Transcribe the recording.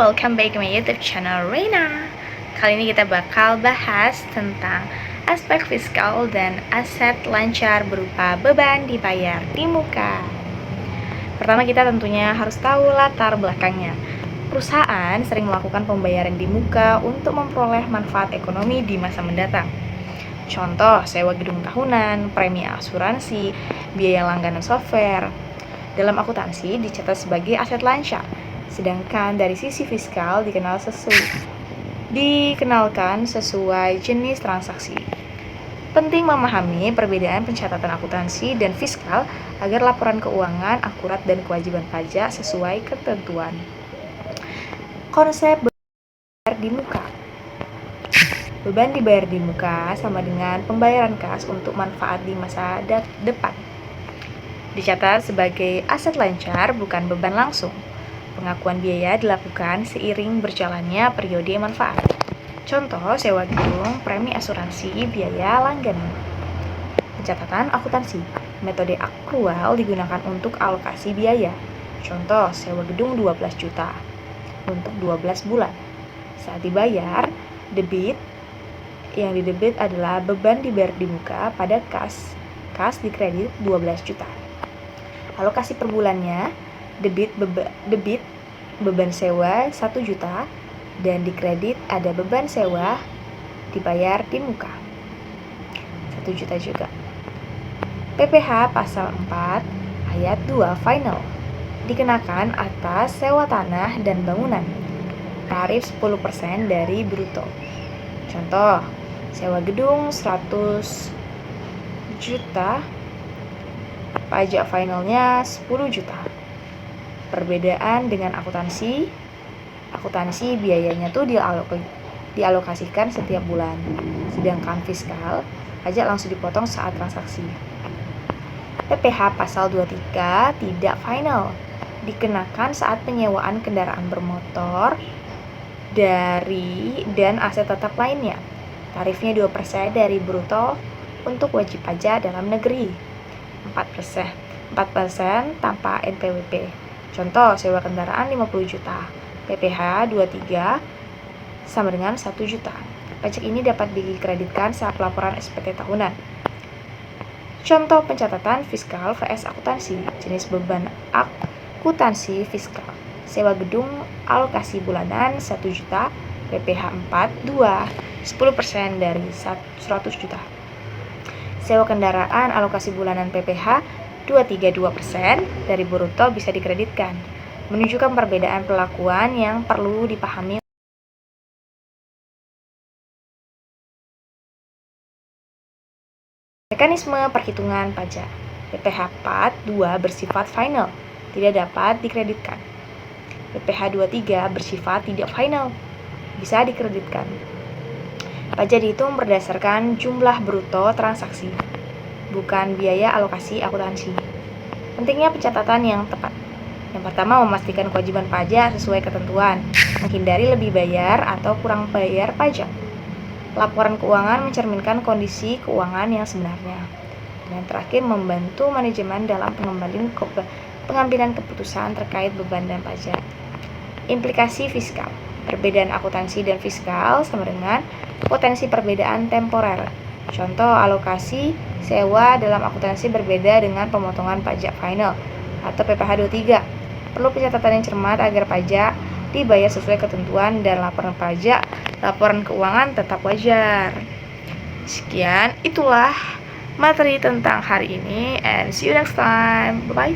welcome back to my YouTube channel Reina. Kali ini kita bakal bahas tentang aspek fiskal dan aset lancar berupa beban dibayar di muka. Pertama, kita tentunya harus tahu latar belakangnya. Perusahaan sering melakukan pembayaran di muka untuk memperoleh manfaat ekonomi di masa mendatang. Contoh, sewa gedung tahunan, premi asuransi, biaya langganan software. Dalam akuntansi dicatat sebagai aset lancar, sedangkan dari sisi fiskal dikenalkan sesuai jenis transaksi. Penting memahami perbedaan pencatatan akuntansi dan fiskal agar laporan keuangan akurat dan kewajiban pajak sesuai ketentuan. Konsep beban di muka. Beban dibayar di muka sama dengan pembayaran kas untuk manfaat di masa depan. Dicatat sebagai aset lancar, bukan beban langsung. Pengakuan biaya dilakukan seiring berjalannya periode manfaat. Contoh, sewa gedung, premi asuransi, biaya langganan. Pencatatan akuntansi. Metode akrual digunakan untuk alokasi biaya. Contoh, sewa gedung 12 juta untuk 12 bulan. Saat dibayar, debit yang didebit adalah beban dibayar di muka pada kas. Kas dikredit 12 juta. Alokasi per bulannya, debit beban sewa 1 juta dan dikredit ada beban sewa dibayar di muka 1 juta juga. PPh pasal 4 ayat 2 final dikenakan atas sewa tanah dan bangunan. Tarif 10% dari bruto. Contoh, sewa gedung 100 juta, pajak finalnya 10 juta. Perbedaan dengan akuntansi biayanya tuh dialokasikan setiap bulan. Sedangkan fiskal, pajak langsung dipotong saat transaksi. PPh pasal 23 tidak final, dikenakan saat penyewaan kendaraan bermotor dan aset tetap lainnya. Tarifnya 2% dari bruto untuk wajib pajak dalam negeri. 4% tanpa NPWP. Contoh, sewa kendaraan 50 juta. PPh 23 sama dengan 1 juta. Pajak ini dapat dikreditkan saat pelaporan SPT tahunan. Contoh pencatatan fiskal vs akuntansi. Jenis beban akuntansi fiskal. Sewa gedung alokasi bulanan 1 juta. PPh 42 10% dari 100 juta. Sewa kendaraan alokasi bulanan PPh 232% dari bruto bisa dikreditkan, menunjukkan perbedaan perlakuan yang perlu dipahami. Mekanisme perhitungan pajak. PPh 42 bersifat final, tidak dapat dikreditkan. PPh 23 bersifat tidak final, bisa dikreditkan. Pajak dihitung berdasarkan jumlah bruto transaksi, bukan biaya alokasi akuntansi. Pentingnya pencatatan yang tepat. Yang pertama, memastikan kewajiban pajak sesuai ketentuan, menghindari lebih bayar atau kurang bayar pajak. Laporan keuangan mencerminkan kondisi keuangan yang sebenarnya. Dan terakhir, membantu manajemen dalam pengambilan keputusan terkait beban dan pajak. Implikasi fiskal. Perbedaan akuntansi dan fiskal sama dengan potensi perbedaan temporer. Contoh, alokasi sewa dalam akuntansi berbeda dengan pemotongan pajak final atau PPh 23. Perlu pencatatan yang cermat agar pajak dibayar sesuai ketentuan dan laporan keuangan tetap wajar. Sekian, itulah materi tentang hari ini, and see you next time. Bye bye.